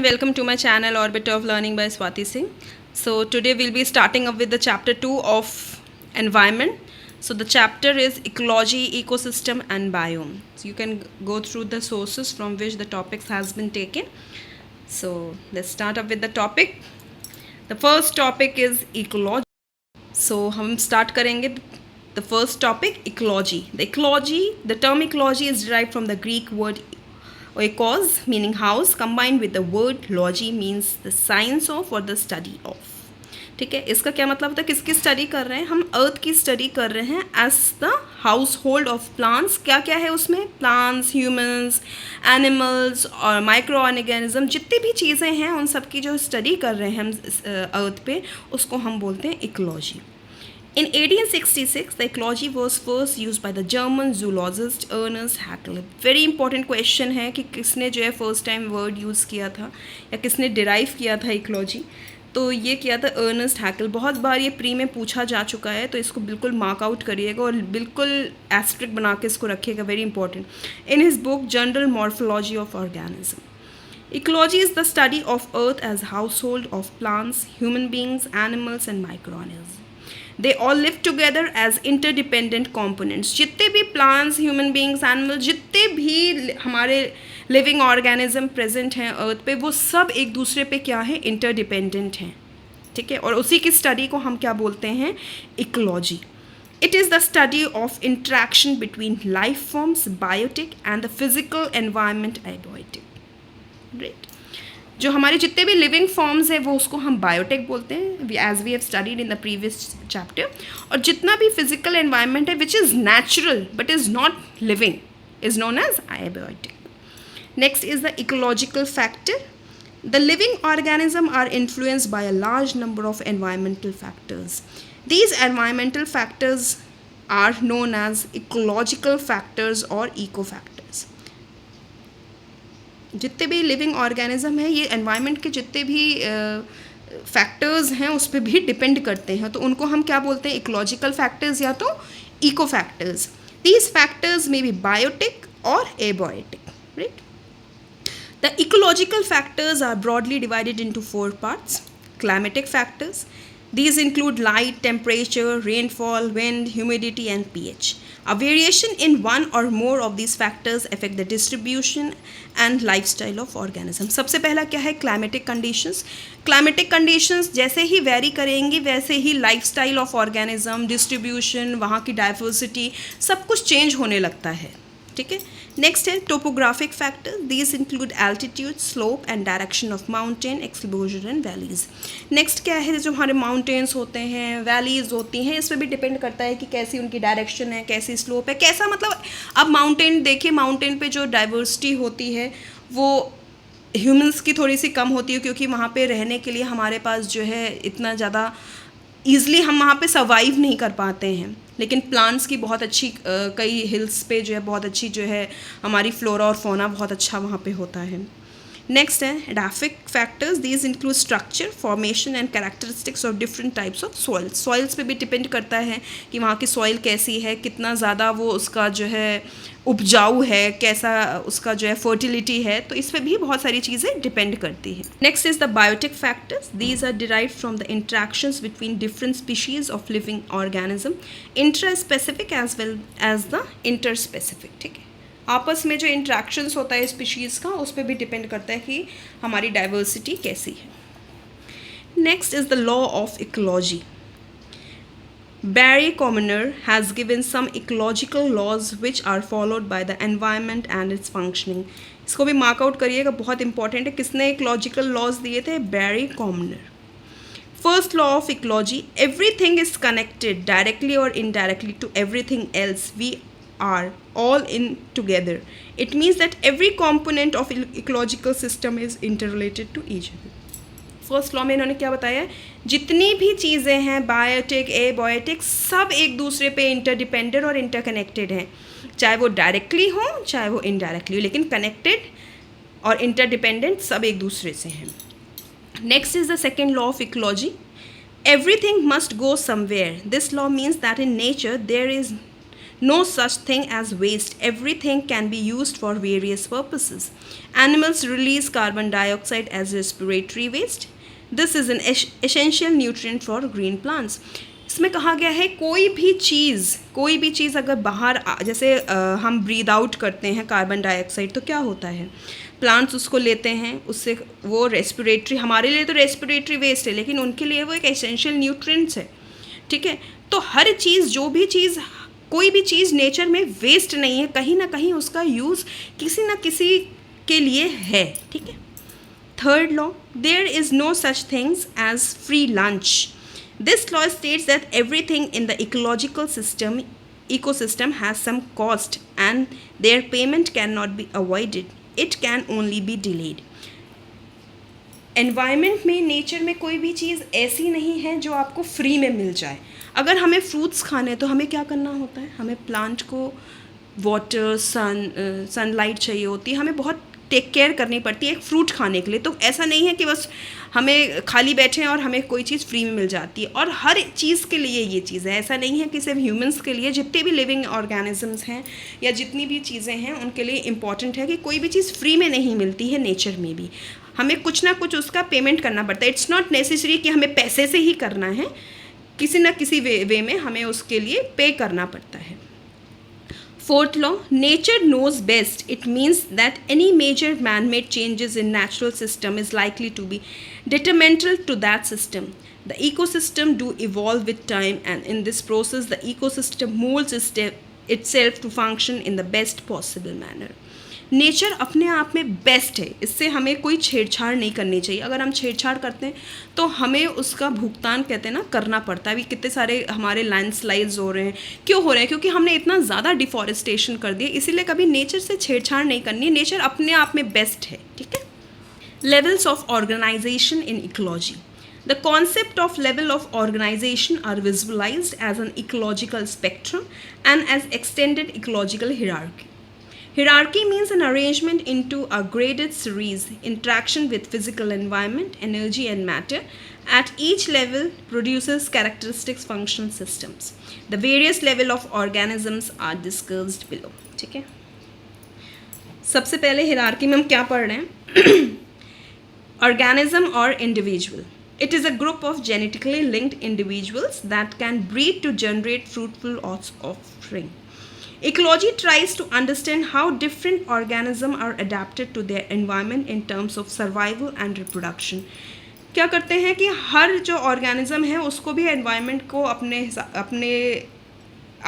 Welcome to my channel Orbit of Learning by Swati Singh. So today we'll be starting up with the chapter 2 of environment. So the chapter is ecology, ecosystem and biome. So you can go through the sources from which the topics has been taken. So let's start up with the topic. The first topic is ecology. So हम start करेंगे the first topic, ecology. The term ecology is derived from the Greek word oikos, meaning house, combined with the word logy, means the science of or the study of. ठीक है, इसका क्या मतलब होता है? किसकी स्टडी कर रहे हैं हम? अर्थ की स्टडी कर रहे हैं as the household of plants. क्या क्या है उसमें? प्लांट्स, ह्यूमंस, एनिमल्स और माइक्रो ऑर्गेनिज्म, जितनी भी चीज़ें हैं उन सब की जो स्टडी कर रहे हैं हम अर्थ पे, उसको हम बोलते हैं ecology. In 1866, the ecology was first used by the German zoologist Ernest Haeckel. Very important question है कि किसने जो है फर्स्ट टाइम वर्ड यूज़ किया था या किसने डिराइव किया था इकोलॉजी. तो ये किया था अर्नेस्ट हैकल. बहुत बार ये प्री में पूछा जा चुका है, तो इसको बिल्कुल मार्क आउट करिएगा और बिल्कुल एस्ट्रिक बना के इसको रखिएगा. Very important. In his book general morphology of organism, ecology is the study of earth as household of plants, human beings, animals and microorganisms. They all live together as interdependent components. जितने भी plants, human beings, animals, जितने भी हमारे living organism present हैं earth पे, वो सब एक दूसरे पे क्या है? interdependent हैं. ठीक है, और उसी की study को हम क्या बोलते हैं? ecology. It is the study of interaction between life forms, biotic, and the physical environment, abiotic. Great. जो हमारे जितने भी लिविंग फॉर्म्स है वो उसको हम बायोटेक बोलते हैं, as we have studied in the previous chapter. और जितना भी फिजिकल एनवायरनमेंट है which is natural but is not living is known as abiotic. Next is the ecological factor. The living organism are influenced by a large number of environmental factors. These environmental factors are known as ecological factors और eco factors. जितने भी living organism है ये environment के जितने भी factors हैं उस पर भी डिपेंड करते हैं, तो उनको हम क्या बोलते हैं? इकोलॉजिकल फैक्टर्स या तो eco factors. These factors may be biotic और abiotic. Right. The ecological factors are broadly divided into 4 parts. Climatic factors. These include light, temperature, rainfall, wind, humidity and pH. A variation in one or more of these factors affect the distribution and lifestyle of organism. सबसे पहला क्या है? climatic conditions. Climatic conditions जैसे ही vary करेंगी वैसे ही lifestyle of organism, distribution, वहाँ की diversity, सब कुछ change होने लगता है. ठीक है. नेक्स्ट है topographic factor. These include altitude, slope and direction of mountain, exposure and valleys. Next क्या है? जो हमारे माउंटेन्स होते हैं, वैलीज होती हैं, इस पर भी डिपेंड करता है कि कैसी उनकी डायरेक्शन है, कैसी स्लोप है, कैसा, मतलब अब माउंटेन देखिए, माउंटेन पे जो डाइवर्सिटी होती है वो ह्यूमंस की थोड़ी सी कम होती है, क्योंकि वहाँ पे रहने के लिए हमारे पास जो है इतना ज़्यादा ईज़िली हम वहाँ पे सर्वाइव नहीं कर पाते हैं. लेकिन प्लांट्स की बहुत अच्छी कई हिल्स पे जो है बहुत अच्छी जो है हमारी फ्लोरा और फोना बहुत अच्छा वहाँ पे होता है. नेक्स्ट है edaphic factors. These include structure, formation and characteristics of different types of soil. Soils पे भी डिपेंड करता है कि वहाँ की सॉइल कैसी है, कितना ज़्यादा वो उसका जो है उपजाऊ है, कैसा उसका जो है फर्टिलिटी है, तो इस पर भी बहुत सारी चीज़ें डिपेंड करती हैं. Next is the biotic factors. These are derived from the interactions between different species of living organism, intraspecific as well as the interspecific. ठीक है, आपस में जो इंट्रैक्शंस होता है स्पीशीज़ का, उस पर भी डिपेंड करता है कि हमारी डाइवर्सिटी कैसी है. Next is the law of ecology. Barry Commoner has given some ecological laws which are followed by the environment and its functioning. इसको भी मार्क आउट करिएगा, बहुत इंपॉर्टेंट है. किसने इकोलॉजिकल लॉज दिए थे? Barry Commoner. First law of ecology. Everything is connected directly और indirectly to everything else. We are all in together. It means that every component of ecological system is interrelated to each other. First law में इन्होंने क्या बताया है? जितनी भी चीज़ें हैं बायोटिक, एबायोटिक, सब एक दूसरे पे इंटरडिपेंडेंट और इंटरकनेक्टेड हैं, चाहे वो डायरेक्टली हो चाहे वो इनडायरेक्टली हो, लेकिन कनेक्टेड और इंटरडिपेंडेंट सब एक दूसरे से हैं. Next is the second law of ecology. Everything must go somewhere. This law means that in nature there is No such thing as waste. Everything can be used for various purposes. Animals release carbon dioxide as respiratory waste. This is an essential nutrient for green plants. इसमें कहा गया है कोई भी चीज़ अगर बाहर जैसे हम ब्रीद आउट करते हैं कार्बन डाइऑक्साइड तो क्या होता है, प्लांट्स उसको लेते हैं, उससे वो रेस्पिरेटरी, हमारे लिए तो रेस्पिरेटरी वेस्ट है लेकिन उनके लिए वो एक एसेंशियल न्यूट्रिएंट्स है, ठीक है। तो हर चीज़, जो भी चीज़, कोई भी चीज़ नेचर में वेस्ट नहीं है, कहीं ना कहीं उसका यूज़ किसी ना किसी के लिए है, ठीक है। Third law, there is no such things as free lunch. This law states that everything in the ecosystem has some cost and their payment cannot be avoided. It can only be delayed. Environment में, nature में कोई भी चीज़ ऐसी नहीं है जो आपको free में मिल जाए. अगर हमें फ्रूट्स खाने तो हमें क्या करना होता है, हमें प्लांट को वाटर, सनलाइट चाहिए होती है, हमें बहुत टेक केयर करनी पड़ती है एक फ्रूट खाने के लिए. तो ऐसा नहीं है कि बस हमें खाली बैठे हैं और हमें कोई चीज़ फ्री में मिल जाती है. और हर चीज़ के लिए ये चीज़ है, ऐसा नहीं है कि सिर्फ ह्यूमंस के लिए, जितने भी लिविंग ऑर्गेनिजम्स हैं या जितनी भी चीज़ें हैं उनके लिए इम्पॉर्टेंट है कि कोई भी चीज़ फ्री में नहीं मिलती है. नेचर में भी हमें कुछ ना कुछ उसका पेमेंट करना पड़ता है. इट्स नॉट नेसेसरी कि हमें पैसे से ही करना है, किसी ना किसी वे में हमें उसके लिए पे करना पड़ता है. Fourth law, nature knows best. It means that any major man-made changes in natural system is likely to be detrimental to that system. The ecosystem do evolve with time, and in this process, the ecosystem molds itself to function in the best possible manner. Nature अपने आप में best है, इससे हमें कोई छेड़छाड़ नहीं करनी चाहिए. अगर हम छेड़छाड़ करते हैं तो हमें उसका भुगतान, कहते हैं ना, करना पड़ता है. अभी कितने सारे हमारे लैंडस्लाइड्स हो रहे हैं, क्यों हो रहे हैं? क्योंकि हमने इतना ज़्यादा डिफॉरेस्टेशन कर दिया. इसीलिए कभी नेचर से छेड़छाड़ नहीं करनी. नेचर अपने आप में बेस्ट है, ठीक है. Levels of organisation in ecology. The concept of level of organization are visualized as an ecological spectrum and as extended ecological hierarchy. Hierarchy means an arrangement into a graded series, interaction with physical environment, energy and matter. At each level produces characteristics functional systems. The various level of organisms are discussed below. ठीक है. सबसे पहले hierarchy में हम क्या पढ़ रहे हैं? Organism or individual. It is a group of genetically linked individuals that can breed to generate fruitful offspring. Ecology tries to understand how different organisms are adapted to their environment in terms of survival and reproduction. क्या करते हैं कि हर जो organism है उसको भी environment को अपने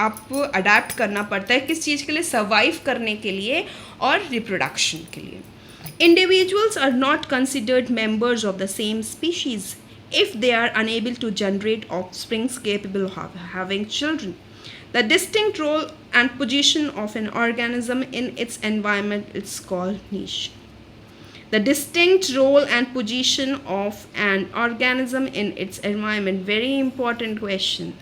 आप अडेप्ट करना पड़ता है. किस चीज़ के लिए? सर्वाइव करने के लिए और रिप्रोडक्शन के लिए. Individuals are not considered members of the same species if they are unable to generate offspring capable of having children. The distinct role and position of an organism in its environment is called niche. The distinct role and position of an organism in its environment, very important question.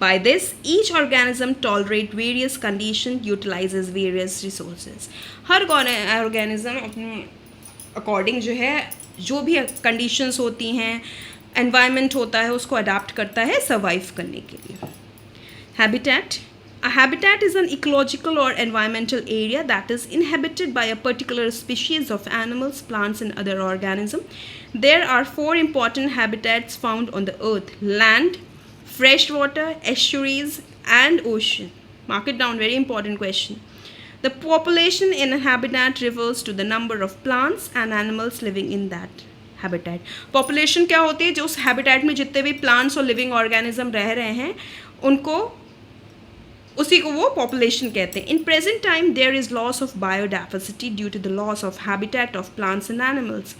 By this, each organism tolerates various conditions, utilizes various resources. Her organism अपने according जो है, जो भी conditions होती हैं, environment होता है, उसको adapt करता है survive करने के लिए. Habitat. A habitat is an ecological or environmental area that is inhabited by a particular species of animals, plants and other organisms. There are 4 important habitats found on the earth: land, freshwater, estuaries and ocean. Mark it down, very important question. The population in a habitat refers to the number of plants and animals living in that habitat. Population क्या होती है? जो उस habitat में जितने भी plants और living organism रह रहे हैं उनको, उसी को वो population कहते हैं. In present time there is loss of biodiversity due to the loss of habitat of plants and animals,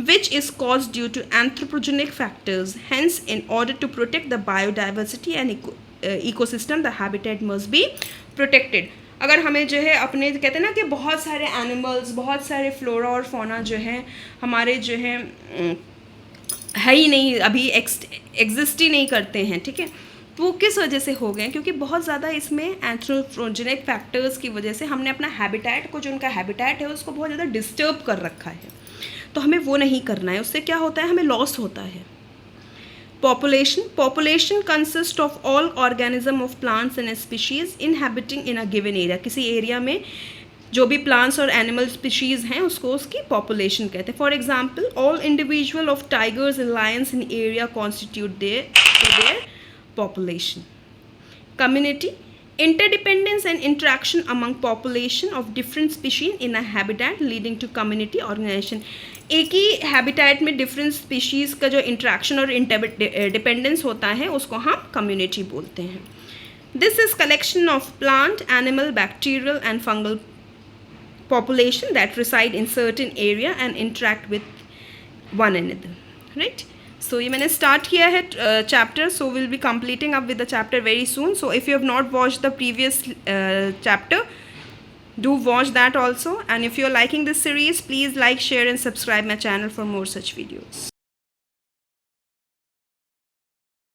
which is caused due to anthropogenic factors. Hence, in order to protect the biodiversity and ecosystem, the habitat must be protected. अगर हमें जो है अपने, कहते हैं ना कि बहुत सारे एनिमल्स, बहुत सारे फ्लोरा और फौना जो है हमारे जो है ही नहीं, अभी एग्जिस्ट ही नहीं करते हैं, ठीक है. वो किस वजह से हो गए? क्योंकि बहुत ज़्यादा इसमें एंथ्रोपोजेनिक फैक्टर्स की वजह से हमने अपना हैबिटेट को, जो उनका हैबिटेट है, उसको बहुत ज़्यादा डिस्टर्ब कर रखा है. तो हमें वो नहीं करना है. उससे क्या होता है? हमें लॉस होता है. Population consists of all organism of plants and species inhabiting in a given area. किसी एरिया में जो भी प्लांट्स और एनिमल स्पीशीज़ हैं उसको उसकी पॉपुलेशन कहते हैं. For example, all individual of tigers and Lions in area constitute their population. Community, interdependence and interaction among population of different species in a habitat leading to community organization. एक ही habitat में different species का जो interaction और dependence होता है उसको हम community बोलते हैं. This is collection of plant, animal, bacterial and fungal population that reside in certain area and interact with one another, right? So ये मैंने start किया है chapter, so we'll be completing up with the chapter very soon. So if you have not watched the previous chapter, do watch that also. And if you're liking this series, please like, share and subscribe my channel for more such videos.